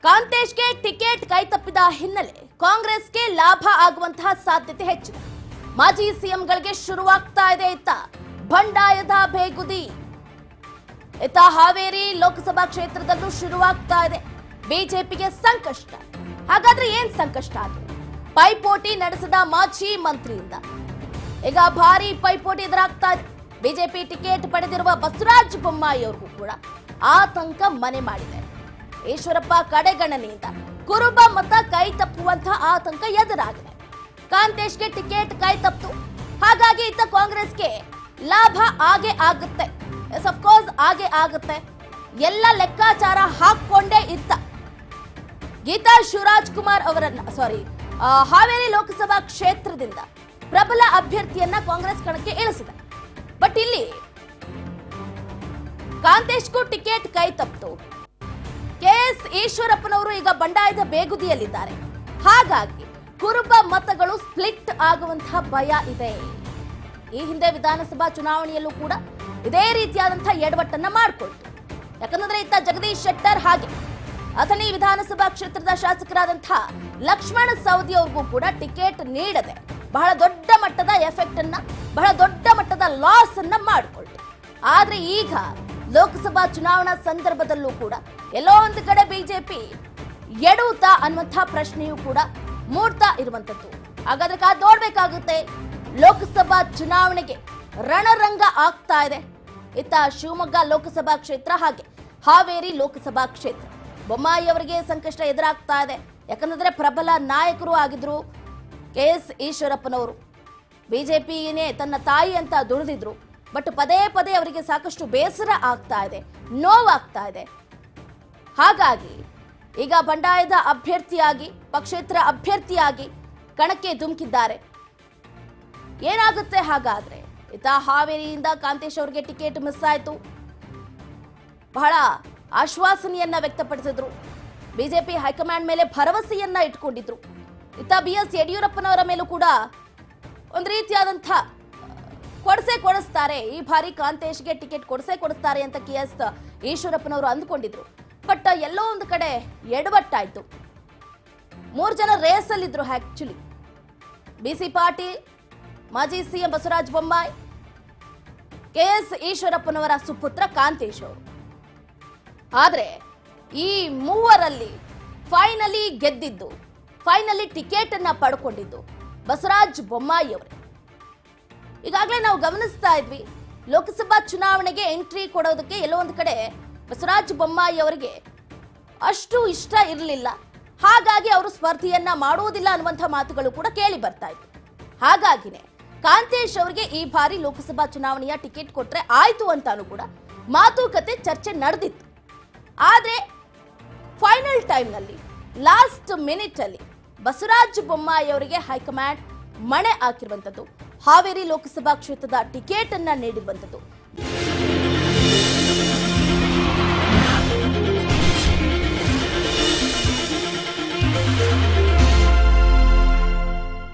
ಕಾಂತೇಶ್ಗೆ ticket ಕೈತಪ್ಪಿದ ಹಿನ್ನೆಲೆ ಕಾಂಗ್ರೆಸ್ಗೆ ಲಾಭ ಆಗುವಂತಹ ಸಾಧ್ಯತೆ ಹೆಚ್ಚಿದೆ. ಮಾಜಿ ಸಿಎಂಗಳಿಗೆ ಶುರುವಾಗ್ತಾ ಇದೆ ಇತ್ತ ಬಂಡಾಯದ ಬೇಗುದಿ. ಇತ್ತ ಹಾವೇರಿ ಲೋಕಸಭಾ ಕ್ಷೇತ್ರದಲ್ಲೂ ಶುರುವಾಗ್ತಾ ಇದೆ ಬಿಜೆಪಿಗೆ ಸಂಕಷ್ಟ. ಹಾಗಾದ್ರೆ ಏನ್ ಸಂಕಷ್ಟ ಅದು? ಪೈಪೋಟಿ ನಡೆಸಿದ ಮಾಜಿ ಮಂತ್ರಿಯಿಂದ ಈಗ ಭಾರಿ ಪೈಪೋಟಿ ಎದುರಾಗ್ತಾ ಇದೆ. ಬಿಜೆಪಿ ಟಿಕೆಟ್ ಪಡೆದಿರುವ ಬಸವರಾಜ ಬೊಮ್ಮಾಯಿ ಅವರಿಗೂ ಕೂಡ ಆತಂಕ ಮನೆ ಮಾಡಿದೆ. ಈಶ್ವರಪ್ಪ ಕಡೆಗಣನೆಯಿಂದ ಕುರುಬ ಮತ ಕೈ ತಪ್ಪುವಂತಹ ಆತಂಕ ಎದುರಾಗಿದೆ. ಕಾಂತೇಶ್ಗೆ ಟಿಕೆಟ್ ಕೈ ತಪ್ಪು, ಹಾಗಾಗಿ ಇತ್ತ ಕಾಂಗ್ರೆಸ್ಗೆ ಲಾಭ ಆಗೇ ಆಗುತ್ತೆ. ಎಸ್ ಅಫ್ಕೋರ್ಸ್ ಆಗೇ ಆಗುತ್ತೆ. ಎಲ್ಲ ಲೆಕ್ಕಾಚಾರ ಹಾಕೊಂಡೇ ಇತ್ತ ಗೀತಾ ಶಿವರಾಜ್ ಕುಮಾರ್ ಅವರನ್ನ ಹಾವೇರಿ ಲೋಕಸಭಾ ಕ್ಷೇತ್ರದಿಂದ ಪ್ರಬಲ ಅಭ್ಯರ್ಥಿಯನ್ನ ಕಾಂಗ್ರೆಸ್ ಕಣಕ್ಕೆ ಇಳಿಸಿದೆ. ಬಟ್ ಇಲ್ಲಿ ಕಾಂತೇಶ್ಗೂ ಟಿಕೆಟ್ ಕೈ ತಪ್ಪಿತು. ಕೆಎಸ್ ಈಶ್ವರಪ್ಪನವರು ಈಗ ಬಂಡಾಯದ ಬೇಗುದಿಯಲ್ಲಿದ್ದಾರೆ. ಹಾಗಾಗಿ ಕುರುಬ ಮತಗಳು ಸ್ಪ್ಲಿಟ್ ಆಗುವಂತಹ ಭಯ ಇದೆ. ಈ ಹಿಂದೆ ವಿಧಾನಸಭಾ ಚುನಾವಣೆಯಲ್ಲೂ ಕೂಡ ಇದೇ ರೀತಿಯಾದಂತಹ ಎಡವಟ್ಟನ್ನ ಮಾಡಿಕೊಳ್ತು. ಯಾಕಂದ್ರೆ ಇತ್ತ ಜಗದೀಶ್ ಶೆಟ್ಟರ್ ಹಾಗೆ ಅಥಣಿ ವಿಧಾನಸಭಾ ಕ್ಷೇತ್ರದ ಶಾಸಕರಾದಂತಹ ಲಕ್ಷ್ಮಣ ಸವದಿ ಅವ್ರಿಗೂ ಕೂಡ ಟಿಕೆಟ್ ನೀಡದೆ ಬಹಳ ದೊಡ್ಡ ಮಟ್ಟದ ಎಫೆಕ್ಟ್ ಅನ್ನ, ಬಹಳ ದೊಡ್ಡ ಮಟ್ಟದ ಲಾಸ್ ಅನ್ನ ಮಾಡಿಕೊಳ್ತು. ಆದ್ರೆ ಈಗ ಲೋಕಸಭಾ ಚುನಾವಣಾ ಸಂದರ್ಭದಲ್ಲೂ ಕೂಡ ಎಲ್ಲೋ ಒಂದು ಕಡೆ ಬಿಜೆಪಿ ಎಡುತ್ತಾ ಅನ್ನುವಂತಹ ಪ್ರಶ್ನೆಯೂ ಕೂಡ ಮೂಡ್ತಾ ಇರುವಂತದ್ದು. ಹಾಗಾದ್ರೆ ಕಾದ್ ನೋಡ್ಬೇಕಾಗುತ್ತೆ. ಲೋಕಸಭಾ ಚುನಾವಣೆಗೆ ರಣರಂಗ ಆಗ್ತಾ ಇದೆ. ಇತ್ತ ಶಿವಮೊಗ್ಗ ಲೋಕಸಭಾ ಕ್ಷೇತ್ರ ಹಾಗೆ ಹಾವೇರಿ ಲೋಕಸಭಾ ಕ್ಷೇತ್ರ. ಬೊಮ್ಮಾಯಿ ಅವರಿಗೆ ಸಂಕಷ್ಟ ಎದುರಾಗ್ತಾ ಇದೆ. ಯಾಕಂದ್ರೆ ಪ್ರಬಲ ನಾಯಕರು ಆಗಿದ್ರು ಕೆಎಸ್ ಈಶ್ವರಪ್ಪನವರು. ಬಿಜೆಪಿನೇ ತನ್ನ ತಾಯಿ ಅಂತ ದುಡಿದಿದ್ರು. ಬಟ್ ಪದೇ ಪದೇ ಅವರಿಗೆ ಸಾಕಷ್ಟು ಬೇಸರ ಆಗ್ತಾ ಇದೆ, ನೋವಾಗ್ತಾ ಇದೆ. ಹಾಗಾಗಿ ಈಗ ಬಂಡಾಯದ ಅಭ್ಯರ್ಥಿಯಾಗಿ, ಪಕ್ಷೇತರ ಅಭ್ಯರ್ಥಿಯಾಗಿ ಕಣಕ್ಕೆ ಧುಮುಕಿದ್ದಾರೆ. ಏನಾಗುತ್ತೆ ಹಾಗಾದ್ರೆ? ಇತ್ತ ಹಾವೇರಿಯಿಂದ ಕಾಂತೇಶ್ ಅವರಿಗೆ ಟಿಕೆಟ್ ಮಿಸ್ ಆಯ್ತು. ಬಹಳ ಆಶ್ವಾಸನೆಯನ್ನ ವ್ಯಕ್ತಪಡಿಸಿದ್ರು. ಬಿಜೆಪಿ ಹೈಕಮಾಂಡ್ ಮೇಲೆ ಭರವಸೆಯನ್ನ ಇಟ್ಕೊಂಡಿದ್ರು. ಇತ್ತ BS ಯಡಿಯೂರಪ್ಪನವರ ಮೇಲೂ ಕೂಡ ಒಂದು ರೀತಿಯಾದಂಥ ಕೊಡಿಸ್ತಾರೆ, ಈ ಬಾರಿ ಕಾಂತೇಶ್ಗೆ ಟಿಕೆಟ್ ಕೊಡಿಸ್ತಾರೆ ಅಂತ KS ಈಶ್ವರಪ್ಪನವರು ಅಂದ್ಕೊಂಡಿದ್ರು. ಬಟ್ ಎಲ್ಲೋ ಒಂದು ಕಡೆ ಎಡವಟ್ಟಾಯ್ತು. 3 ಜನ ರೇಸಲ್ಲಿದ್ರು ಆಕ್ಚುಲಿ. BC ಪಾಟೀಲ್, ಮಾಜಿ ಸಿಎಂ ಬಸವರಾಜ ಬೊಮ್ಮಾಯಿ, KS ಈಶ್ವರಪ್ಪನವರ ಸುಪುತ್ರ ಕಾಂತೇಶ್ ಅವರು. ಆದ್ರೆ ಈ ಮೂವರಲ್ಲಿ ಫೈನಲಿ ಗೆದ್ದಿದ್ದು, ಫೈನಲಿ ಟಿಕೆಟ್ ಅನ್ನ ಪಡ್ಕೊಂಡಿದ್ದು ಬಸವರಾಜ ಬೊಮ್ಮಾಯಿ ಅವರೇ. ಈಗಾಗಲೇ ನಾವು ಗಮನಿಸ್ತಾ ಇದ್ವಿ, ಲೋಕಸಭಾ ಚುನಾವಣೆಗೆ ಎಂಟ್ರಿ ಕೊಡೋದಕ್ಕೆ ಎಲ್ಲೋ ಒಂದು ಕಡೆ ಬಸವರಾಜ ಬೊಮ್ಮಾಯಿ ಅವರಿಗೆ ಅಷ್ಟು ಇಷ್ಟ ಇರಲಿಲ್ಲ. ಹಾಗಾಗಿ ಅವರು ಸ್ಪರ್ಧೆಯನ್ನ ಮಾಡುವುದಿಲ್ಲ ಅನ್ನುವಂಥ ಮಾತುಗಳು ಕೂಡ ಕೇಳಿ ಬರ್ತಾ ಇತ್ತು. ಹಾಗಾಗಿನೇ ಕಾಂತೇಶ್ ಅವರಿಗೆ ಈ ಬಾರಿ ಲೋಕಸಭಾ ಚುನಾವಣೆಯ ಟಿಕೆಟ್ ಕೊಟ್ರೆ ಆಯ್ತು ಅಂತಾನು ಕೂಡ ಮಾತುಕತೆ ಚರ್ಚೆ ನಡೆದಿತ್ತು. ಆದ್ರೆ ಫೈನಲ್ ಟೈಮ್ನಲ್ಲಿ, ಲಾಸ್ಟ್ ಮಿನಿಟ್ ಅಲ್ಲಿ ಬಸವರಾಜ ಬೊಮ್ಮಾಯಿ ಅವರಿಗೆ ಹೈಕಮಾಂಡ್ ಮಣೆ ಹಾಕಿರುವಂತದ್ದು, ಹಾವೇರಿ ಲೋಕಸಭಾ ಕ್ಷೇತ್ರದ ಟಿಕೆಟ್ ಅನ್ನ ನೀಡಿರುವಂತದ್ದು.